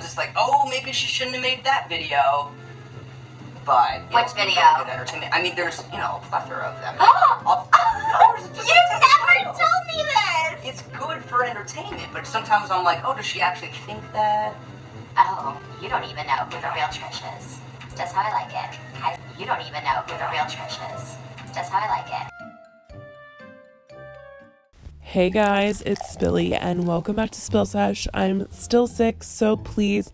just like, oh, maybe she shouldn't have made that video. But which video? Good entertainment. I mean, there's a plethora of them. You never told me this. It's good for entertainment, but sometimes I'm like, oh, does she actually think that? Oh, you don't even know who the real Trish is. Just how I like it. You don't even know who the real Trish is. Just how I like it. Hey guys, it's Billy and welcome back to Spill Sesh. I'm still sick, so please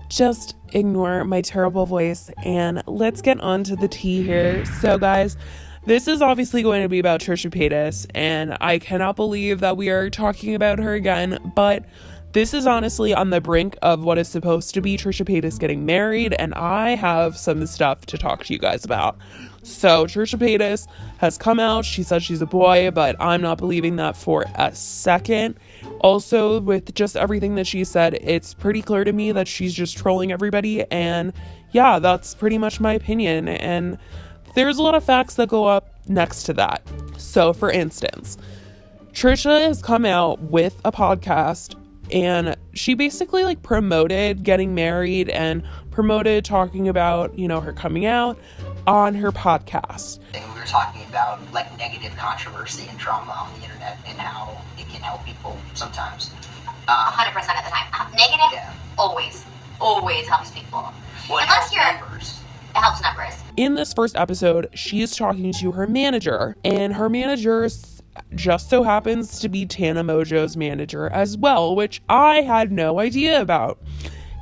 just ignore my terrible voice and let's get on to the tea here. So guys, this is obviously going to be about Trisha Paytas and I cannot believe that we are talking about her again, but this is honestly on the brink of what is supposed to be Trisha Paytas getting married, and I have some stuff to talk to you guys about. So Trisha Paytas has come out. She said she's a boy, but I'm not believing that for a second. Also, with just everything that she said, it's pretty clear to me that she's just trolling everybody, and yeah, that's pretty much my opinion. And there's a lot of facts that go up next to that. So, for instance, Trisha has come out with a podcast and she basically like promoted getting married and promoted talking about, her coming out on her podcast. We were talking about like negative controversy and drama on the internet and how it can help people sometimes. 100% of the time. Negative always helps people. Well, Unless you're numbers. It helps numbers. In this first episode, she's talking to her manager, and her manager just so happens to be Tana Mongeau's manager as well, which I had no idea about.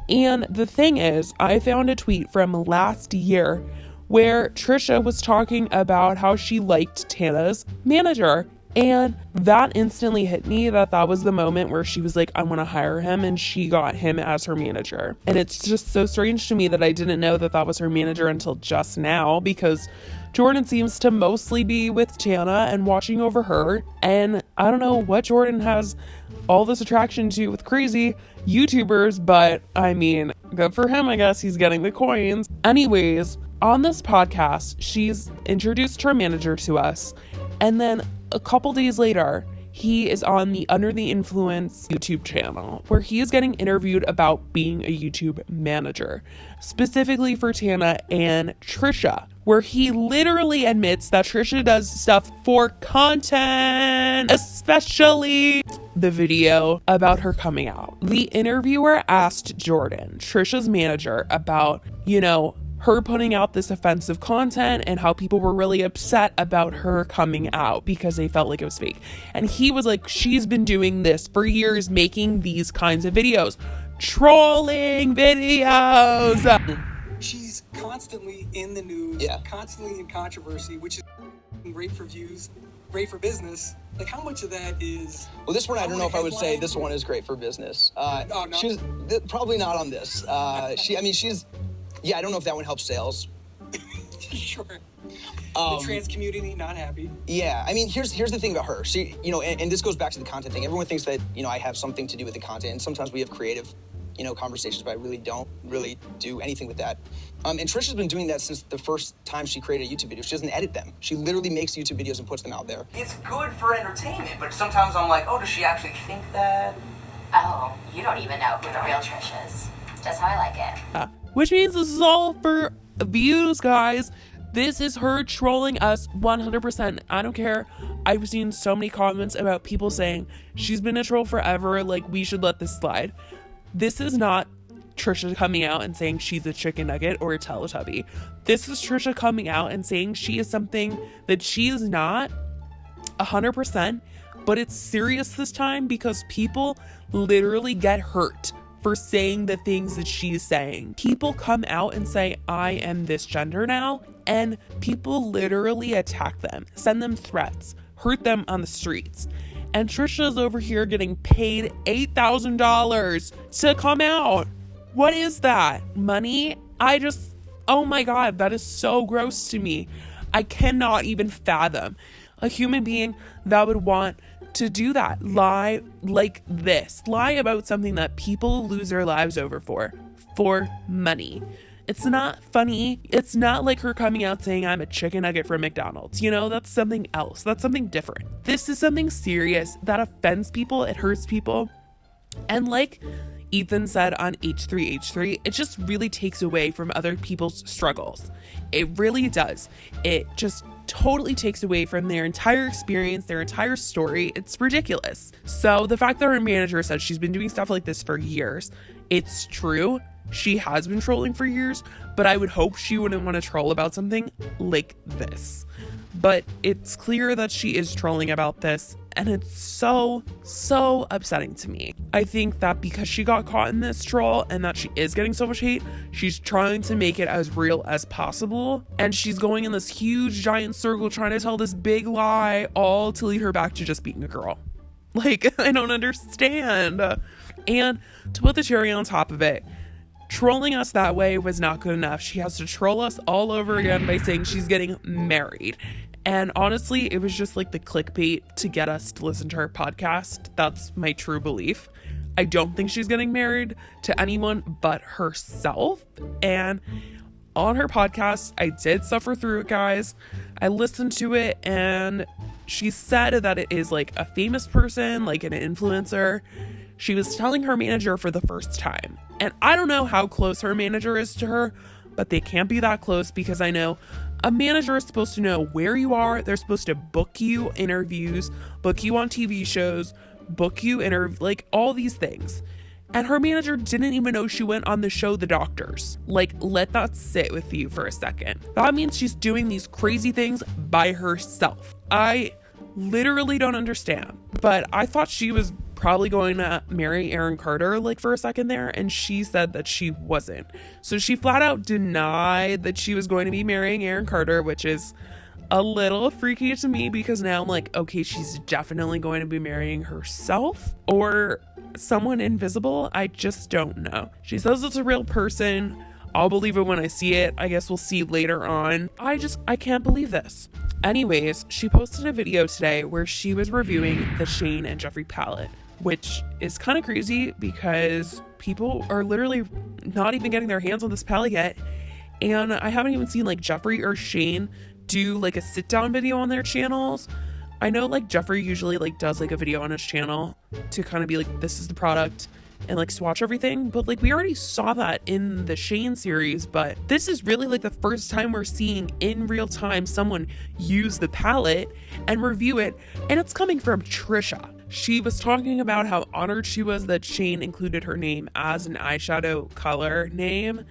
And the thing is, I found a tweet from last year where Trisha was talking about how she liked Tana's manager. And that instantly hit me that was the moment where she was like, I want to hire him, and she got him as her manager. And it's just so strange to me that I didn't know that was her manager until just now, because Jordan seems to mostly be with Tana and watching over her. And I don't know what Jordan has all this attraction to with crazy YouTubers, but I mean, good for him, I guess. He's getting the coins. Anyways, on this podcast, she's introduced her manager to us, and then a couple days later, he is on the Under the Influence YouTube channel where he is getting interviewed about being a YouTube manager, specifically for Tana and Trisha, where he literally admits that Trisha does stuff for content, especially the video about her coming out. The interviewer asked Jordan, Trisha's manager, about, her putting out this offensive content and how people were really upset about her coming out because they felt like it was fake. And he was like, she's been doing this for years, making these kinds of videos, trolling videos. She's constantly in the news, constantly in controversy, which is great for views, great for business. Like, how much of that is... Well, this one, I don't know if I would say this one is great for business. No. She's probably not on this. She's... Yeah, I don't know if that one helps sales. Sure. The trans community not happy. Yeah, I mean, here's the thing about her. She, and this goes back to the content thing. Everyone thinks that, I have something to do with the content, and sometimes we have creative, conversations, but I really don't do anything with that. And Trisha's been doing that since the first time she created a YouTube video. She doesn't edit them. She literally makes YouTube videos and puts them out there. It's good for entertainment, but sometimes I'm like, oh, does she actually think that? Oh, you don't even know who the real Trish is. Just how I like it. Which means this is all for views, guys. This is her trolling us 100%. I don't care. I've seen so many comments about people saying she's been a troll forever, like we should let this slide. This is not Trisha coming out and saying she's a chicken nugget or a Teletubby. This is Trisha coming out and saying she is something that she is not 100%, but it's serious this time because people literally get hurt for saying the things that she's saying. People come out and say, I am this gender now, and people literally attack them, send them threats, hurt them on the streets. And Trisha's over here getting paid $8,000 to come out. What is that? Money? Oh my God, that is so gross to me. I cannot even fathom a human being that would want to do that, lie like this, lie about something that people lose their lives over for money. It's not funny. It's not like her coming out saying I'm a chicken nugget from McDonald's. That's something else. That's something different. This is something serious that offends people. It hurts people. And like Ethan said on H3H3, it just really takes away from other people's struggles. It really does. It just totally takes away from their entire experience, their entire story. It's ridiculous. So the fact that her manager said she's been doing stuff like this for years, it's true. She has been trolling for years, but I would hope she wouldn't want to troll about something like this. But it's clear that she is trolling about this, and it's so upsetting to me. I think that because she got caught in this troll and that she is getting so much hate, she's trying to make it as real as possible, and she's going in this huge giant circle trying to tell this big lie, all to lead her back to just being a girl. Like, I don't understand. And to put the cherry on top of it, trolling us that way was not good enough. She has to troll us all over again by saying she's getting married. And honestly, it was just like the clickbait to get us to listen to her podcast. That's my true belief. I don't think she's getting married to anyone but herself. And on her podcast, I did suffer through it, guys. I listened to it, and she said that it is like a famous person, like an influencer. She was telling her manager for the first time. And I don't know how close her manager is to her, but they can't be that close, because I know a manager is supposed to know where you are. They're supposed to book you interviews, book you on TV shows, book you like all these things. And her manager didn't even know she went on the show The Doctors. Like, let that sit with you for a second. That means she's doing these crazy things by herself. I literally don't understand. But I thought she was probably going to marry Aaron Carter, like, for a second there, and she said that she wasn't. So she flat out denied that she was going to be marrying Aaron Carter, which is a little freaky to me, because now I'm like, okay, she's definitely going to be marrying herself or someone invisible. I just don't know. She says it's a real person. I'll believe it when I see it. I guess we'll see later on. I can't believe this. Anyways, she posted a video today where she was reviewing the Shane and Jeffree palette, which is kind of crazy because people are literally not even getting their hands on this palette yet. And I haven't even seen like Jeffree or Shane do like a sit down video on their channels. I know like Jeffree usually like does like a video on his channel to kind of be like, this is the product, and like swatch everything, but like we already saw that in the Shane series. But this is really like the first time we're seeing in real time someone use the palette and review it, and it's coming from Trisha. She was talking about how honored she was that Shane included her name as an eyeshadow color name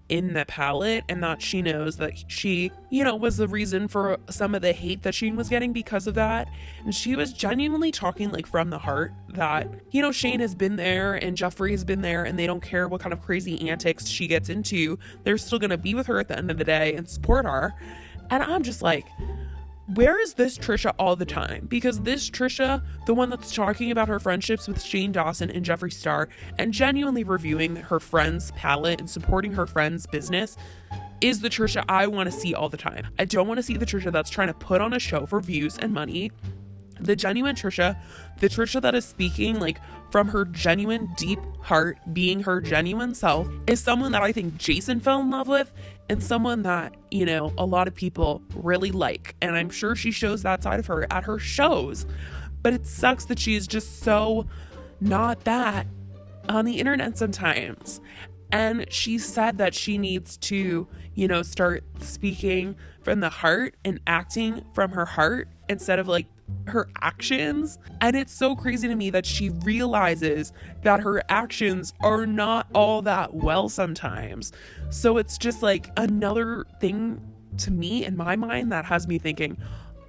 in the palette, and that she knows that she, was the reason for some of the hate that Shane was getting because of that. And she was genuinely talking like from the heart that, Shane has been there and Jeffree has been there, and they don't care what kind of crazy antics she gets into. They're still going to be with her at the end of the day and support her. And I'm just like, where is this Trisha all the time? Because this Trisha, the one that's talking about her friendships with Shane Dawson and Jeffree Star and genuinely reviewing her friend's palette and supporting her friend's business, is the Trisha I want to see all the time. I don't want to see the Trisha that's trying to put on a show for views and money. The genuine Trisha, the Trisha that is speaking like from her genuine deep heart, being her genuine self, is someone that I think Jason fell in love with, and someone that, a lot of people really like. And I'm sure she shows that side of her at her shows. But it sucks that she is just so not that on the internet sometimes. And she said that she needs to, start speaking from the heart and acting from her heart instead of like her actions. And it's so crazy to me that she realizes that her actions are not all that well sometimes. So it's just like another thing to me in my mind that has me thinking,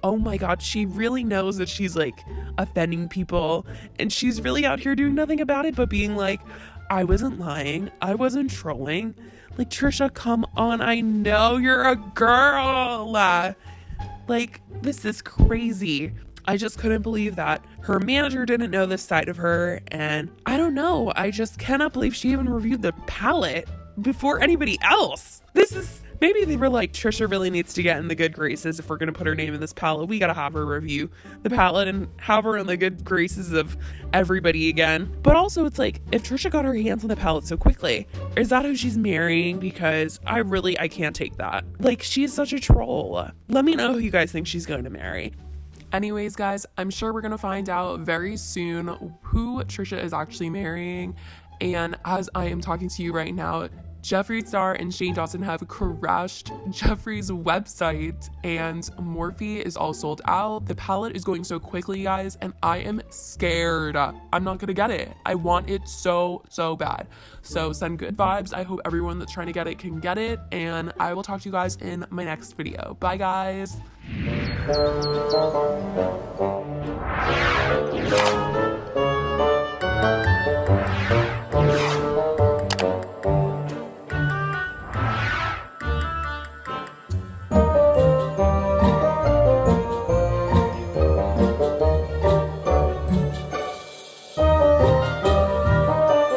oh my God, she really knows that she's like offending people, and she's really out here doing nothing about it but being like, I wasn't lying, I wasn't trolling. Like, Trisha, come on, I know you're a girl. Like, this is crazy. I just couldn't believe that her manager didn't know this side of her, and I don't know, I just cannot believe she even reviewed the palette before anybody else. Maybe they were like, Trisha really needs to get in the good graces. If we're going to put her name in this palette, we got to have her review the palette and have her in the good graces of everybody again. But also, it's like, if Trisha got her hands on the palette so quickly, is that who she's marrying? Because I can't take that. Like, she's such a troll. Let me know who you guys think she's going to marry. Anyways, guys, I'm sure we're going to find out very soon who Trisha is actually marrying. And as I am talking to you right now, Jeffree Star and Shane Dawson have crashed Jeffree's website, and Morphe is all sold out. The palette is going so quickly, guys, and I am scared. I'm not gonna get it. I want it so bad. So send good vibes. I hope everyone that's trying to get it can get it, and I will talk to you guys in my next video. Bye, guys.